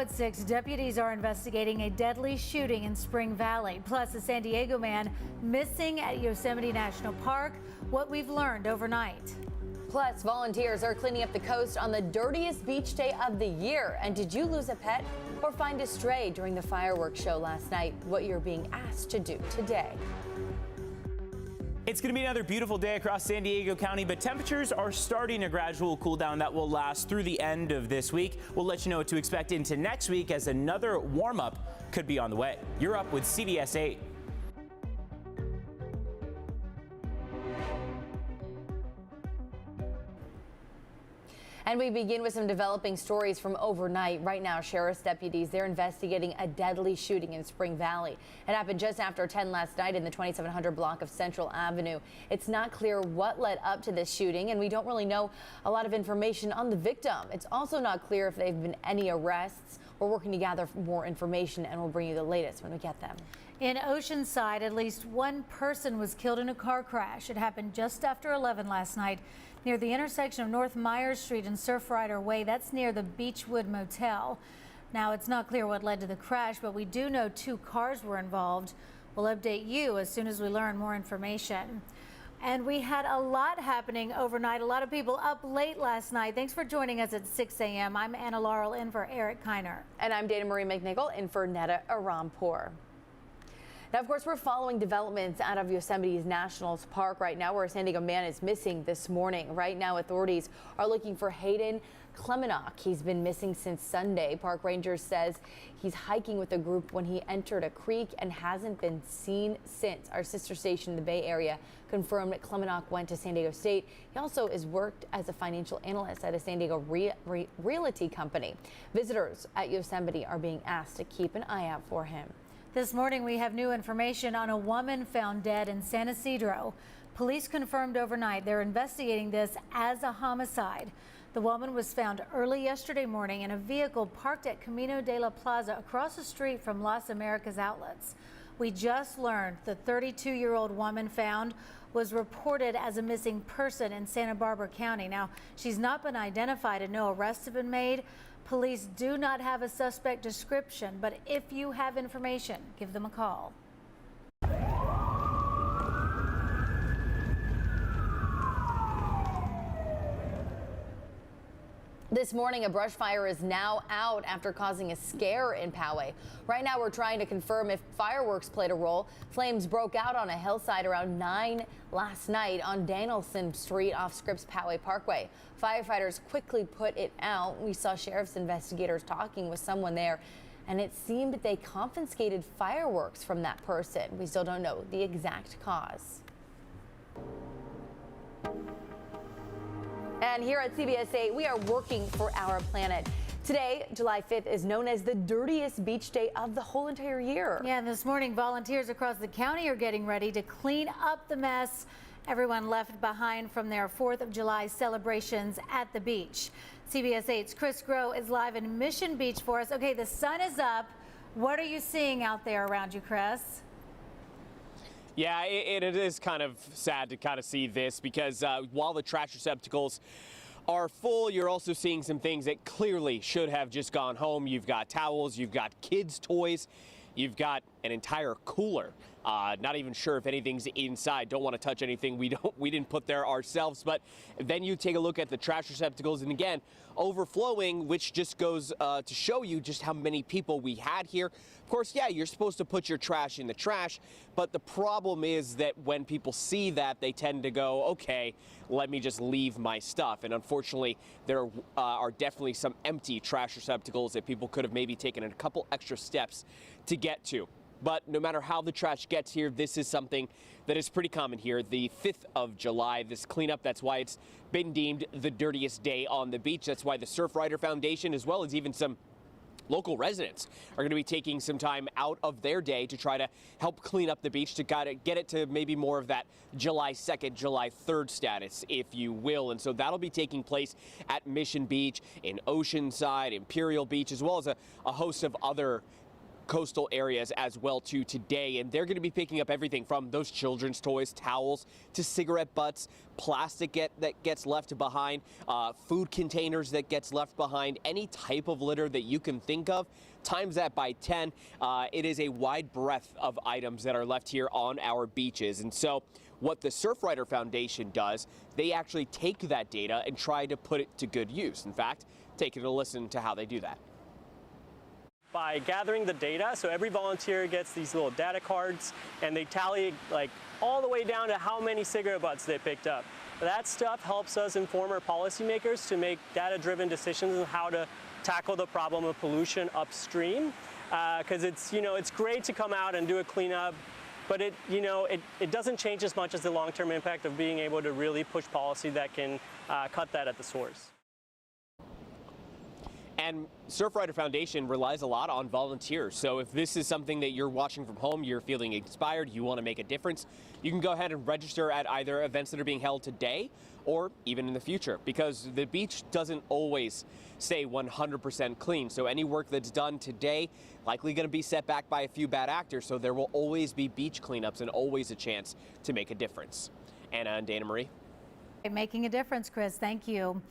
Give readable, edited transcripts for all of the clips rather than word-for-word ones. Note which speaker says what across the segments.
Speaker 1: at 6, deputies are investigating a deadly shooting in Spring Valley. Plus, a San Diego man missing at Yosemite National Park. What we've learned overnight.
Speaker 2: Plus, volunteers are cleaning up the coast on the dirtiest beach day of the year. And did you lose a pet or find a stray during the fireworks show last night? What you're being asked to do today.
Speaker 3: It's going to be another beautiful day across San Diego County, but temperatures are starting a gradual cool down that will last through the end of this week. We'll let you know what to expect into next week as another warm up could be on the way. You're up with CBS 8.
Speaker 2: And we begin with some developing stories from overnight. Right now, sheriff's deputies, they're investigating a deadly shooting in Spring Valley. It happened just after 10 last night in the 2700 block of Central Avenue. It's not clear what led up to this shooting, and we don't really know a lot of information on the victim. It's also not clear if there have been any arrests. We're working to gather more information, and we'll bring you the latest when we get them.
Speaker 1: In Oceanside, at least one person was killed in a car crash. It happened just after 11 last night near the intersection of North Myers Street and Surfrider Way. That's near the Beechwood Motel. Now, it's not clear what led to the crash, but we do know 2 cars were involved. We'll update you as soon as we learn more information. And we had a lot happening overnight. A lot of people up late last night. Thanks for joining us at 6 a.m. I'm Anna Laurel in for Eric Kiner.
Speaker 2: And I'm Dana Marie McNichol in for Netta Arampour. Now, of course, we're following developments out of Yosemite's National Park right now, where a San Diego man is missing this morning. Right now, authorities are looking for Hayden Klemenach. He's been missing since Sunday. Park Rangers says he's hiking with a group when he entered a creek and hasn't been seen since. Our sister station in the Bay Area confirmed that Klemenach went to San Diego State. He also has worked as a financial analyst at a San Diego realty company. Visitors at Yosemite are being asked to keep an eye out for him.
Speaker 1: This morning, we have new information on a woman found dead in San Isidro. Police confirmed overnight they're investigating this as a homicide. The woman was found early yesterday morning in a vehicle parked at Camino de la Plaza across the street from Las Americas Outlets. We just learned the 32-year-old woman found was reported as a missing person in Santa Barbara County. Now, she's not been identified and no arrests have been made. Police do not have a suspect description, but if you have information, give them a call.
Speaker 2: This morning, a brush fire is now out after causing a scare in Poway. Right now, we're trying to confirm if fireworks played a role. Flames broke out on a hillside around 9 last night on Danielson Street off Scripps Poway Parkway. Firefighters quickly put it out. We saw sheriff's investigators talking with someone there, and it seemed they confiscated fireworks from that person. We still don't know the exact cause. And here at CBS 8, we are working for our planet. Today, July 5th, is known as the dirtiest beach day of the whole entire year.
Speaker 1: Yeah, and this morning, volunteers across the county are getting ready to clean up the mess everyone left behind from their 4th of July celebrations at the beach. CBS 8's Chris Groh is live in Mission Beach for us. Okay, the sun is up. What are you seeing out there around you, Chris?
Speaker 4: Yeah, it is kind of sad to kind of see this because while the trash receptacles are full, you're also seeing some things that clearly should have just gone home. You've got towels, you've got kids' toys, you've got an entire cooler. Not even sure if anything's inside. Don't want to touch anything we didn't put there ourselves. But then you take a look at the trash receptacles, and again, overflowing, which just goes to show you just how many people we had here. Of course, yeah, you're supposed to put your trash in the trash, but the problem is that when people see that, they tend to go, okay, let me just leave my stuff. And unfortunately, there are definitely some empty trash receptacles that people could have maybe taken a couple extra steps to get to. But no matter how the trash gets here, this is something that is pretty common here. The 5th of July, this cleanup, that's why it's been deemed the dirtiest day on the beach. That's why the Surfrider Foundation, as well as even some local residents, are going to be taking some time out of their day to try to help clean up the beach, to kind of get it to maybe more of that July 2nd, July 3rd status, if you will. And so that'll be taking place at Mission Beach, in Oceanside, Imperial Beach, as well as a host of other coastal areas as well too today, and they're going to be picking up everything from those children's toys, towels, to cigarette butts, plastic that gets left behind, food containers that gets left behind, any type of litter that you can think of. Times that by 10. It is a wide breadth of items that are left here on our beaches. And so what the Surfrider Foundation does, they actually take that data and try to put it to good use. In fact, taking a listen to how they do that.
Speaker 5: By gathering the data, so every volunteer gets these little data cards and they tally like all the way down to how many cigarette butts they picked up. That stuff helps us inform our policymakers to make data-driven decisions on how to tackle the problem of pollution upstream, because it's great to come out and do a cleanup, but it doesn't change as much as the long-term impact of being able to really push policy that can cut that at the source.
Speaker 4: And Surfrider Foundation relies a lot on volunteers. So if this is something that you're watching from home, you're feeling inspired, you want to make a difference, you can go ahead and register at either events that are being held today or even in the future, because the beach doesn't always stay 100% clean. So any work that's done today likely going to be set back by a few bad actors. So there will always be beach cleanups and always a chance to make a difference. Anna and Dana Marie.
Speaker 1: Making a difference, Chris. Thank you.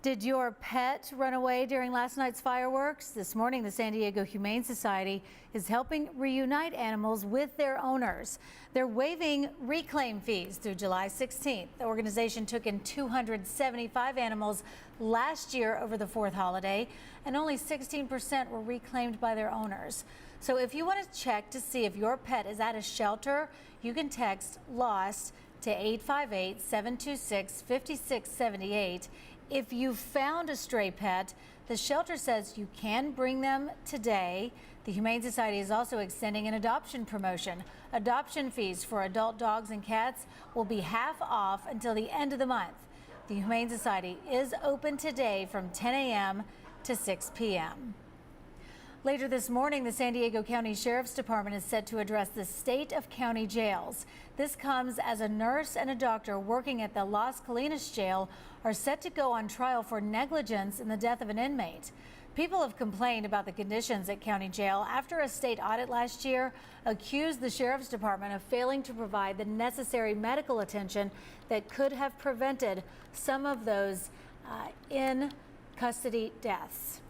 Speaker 1: Did your pet run away during last night's fireworks? This morning, the San Diego Humane Society is helping reunite animals with their owners. They're waiving reclaim fees through July 16th. The organization took in 275 animals last year over the 4th holiday, and only 16% were reclaimed by their owners. So if you want to check to see if your pet is at a shelter, you can text LOST to 858-726-5678. If you found a stray pet, the shelter says you can bring them today. The Humane Society is also extending an adoption promotion. Adoption fees for adult dogs and cats will be half off until the end of the month. The Humane Society is open today from 10 a.m. to 6 p.m. Later this morning, the San Diego County Sheriff's Department is set to address the state of county jails. This comes as a nurse and a doctor working at the Las Colinas jail are set to go on trial for negligence in the death of an inmate. People have complained about the conditions at county jail after a state audit last year accused the Sheriff's Department of failing to provide the necessary medical attention that could have prevented some of those in custody deaths.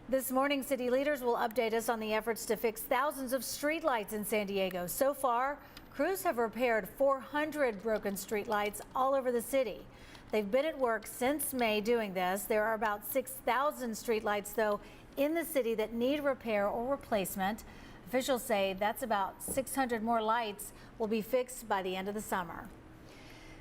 Speaker 1: This morning, city leaders will update us on the efforts to fix thousands of streetlights in San Diego. So far, crews have repaired 400 broken streetlights all over the city. They've been at work since May doing this. There are about 6,000 streetlights, though, in the city that need repair or replacement. Officials say that's about 600 more lights will be fixed by the end of the summer.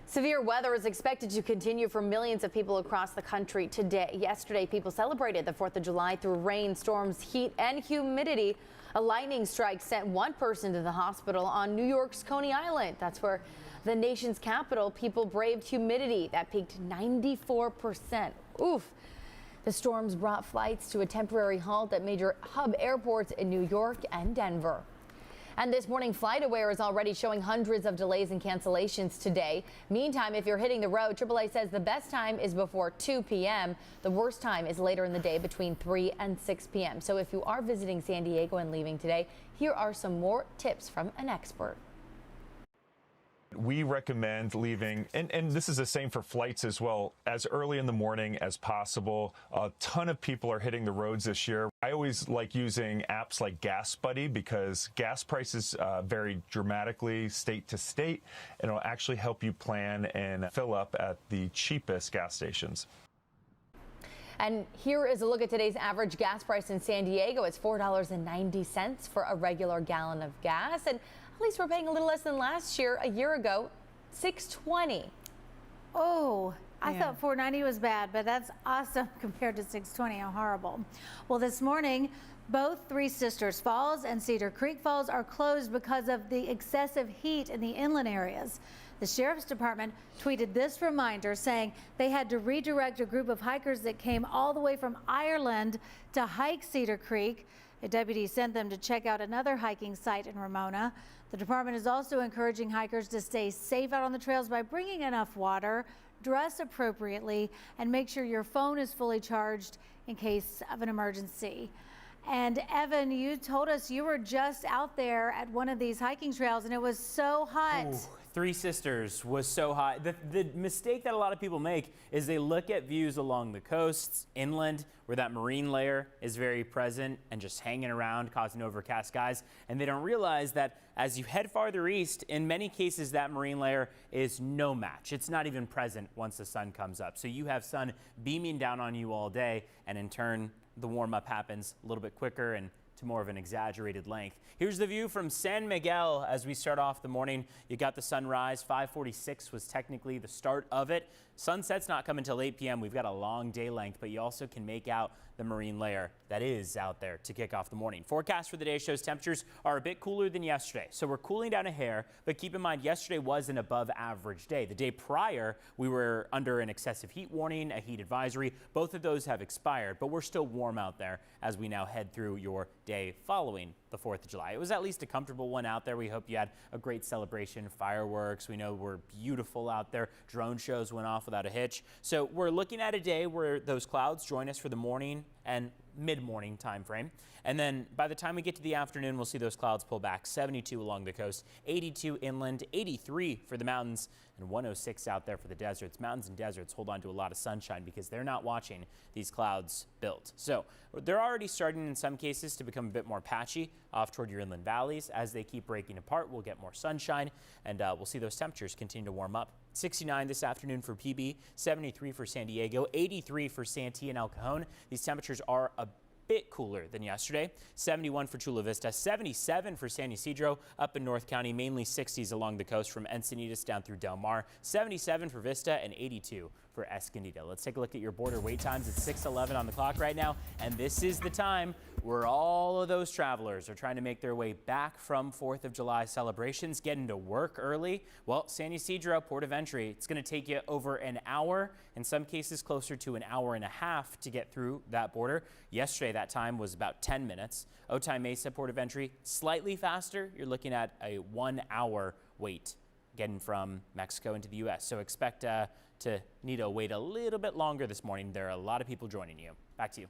Speaker 2: Severe weather is expected to continue for millions of people across the country today. Yesterday, people celebrated the 4th of July through rain, storms, heat, and humidity. A lightning strike sent one person to the hospital on New York's Coney Island. That's where the nation's capital, people braved humidity that peaked 94%. Oof. The storms brought flights to a temporary halt at major hub airports in New York and Denver. And this morning, FlightAware is already showing hundreds of delays and cancellations today. Meantime, if you're hitting the road, AAA says the best time is before 2 p.m. The worst time is later in the day between 3 and 6 p.m. So if you are visiting San Diego and leaving today, here are some more tips from an expert.
Speaker 6: We recommend leaving, and this is the same for flights as well, as early in the morning as possible. A ton of people are hitting the roads this year. I always like using apps like Gas Buddy because gas prices vary dramatically state to state, and it'll actually help you plan and fill up at the cheapest gas stations.
Speaker 2: And here is a look at today's average gas price in San Diego. It's $4.90 for a regular gallon of gas. And at least we're paying a little less than last year. A year ago, $6.20.
Speaker 1: Oh, I thought $4.90 was bad, but that's awesome compared to $6.20. How horrible. Well, this morning, both Three Sisters Falls and Cedar Creek Falls are closed because of the excessive heat in the inland areas. The Sheriff's Department tweeted this reminder saying they had to redirect a group of hikers that came all the way from Ireland to hike Cedar Creek. A deputy sent them to check out another hiking site in Ramona. The department is also encouraging hikers to stay safe out on the trails by bringing enough water, dress appropriately, and make sure your phone is fully charged in case of an emergency. And Evan, you told us you were just out there at one of these hiking trails and it was so hot.
Speaker 3: Ooh, Three Sisters was so hot. The mistake that a lot of people make is they look at views along the coasts, inland, where that marine layer is very present and just hanging around, causing overcast skies. And they don't realize that as you head farther east, in many cases, that marine layer is no match. It's not even present once the sun comes up. So you have sun beaming down on you all day, and in turn, the warm up happens a little bit quicker and to more of an exaggerated length. Here's the view from San Miguel as we start off the morning. You got the sunrise. 5:46 was technically the start of it. Sunset's not coming until 8 p.m. We've got a long day length, but you also can make out the marine layer that is out there to kick off the morning. Forecast for the day shows temperatures are a bit cooler than yesterday, so we're cooling down a hair, but keep in mind yesterday was an above average day. The day prior, we were under an excessive heat warning, a heat advisory. Both of those have expired, but we're still warm out there as we now head through your day following the 4th of July. It was at least a comfortable one out there. We hope you had a great celebration. Fireworks, we know were beautiful out there. Drone shows went off without a hitch. So we're looking at a day where those clouds join us for the morning and mid-morning time frame. And then by the time we get to the afternoon, we'll see those clouds pull back. 72 along the coast, 82 inland, 83 for the mountains, and 106 out there for the deserts. Mountains and deserts hold on to a lot of sunshine because they're not watching these clouds build. So they're already starting in some cases to become a bit more patchy off toward your inland valleys. As they keep breaking apart, we'll get more sunshine, and we'll see those temperatures continue to warm up. 69 this afternoon for PB, 73 for San Diego, 83 for Santee and El Cajon. These temperatures are a bit cooler than yesterday. 71 for Chula Vista, 77 for San Ysidro up in North County, mainly 60s along the coast from Encinitas down through Del Mar, 77 for Vista and 82 for Escondido. Let's take a look at your border wait times. It's 6:11 on the clock right now, and this is the time where all of those travelers are trying to make their way back from 4th of July celebrations, getting to work early. Well, San Ysidro, port of entry, it's going to take you over an hour, in some cases closer to an hour and a half to get through that border. Yesterday, that time was about 10 minutes. Otay Mesa, port of entry, slightly faster. You're looking at a 1 hour wait getting from Mexico into the U.S. So expect to need to wait a little bit longer this morning. There are a lot of people joining you. Back to you.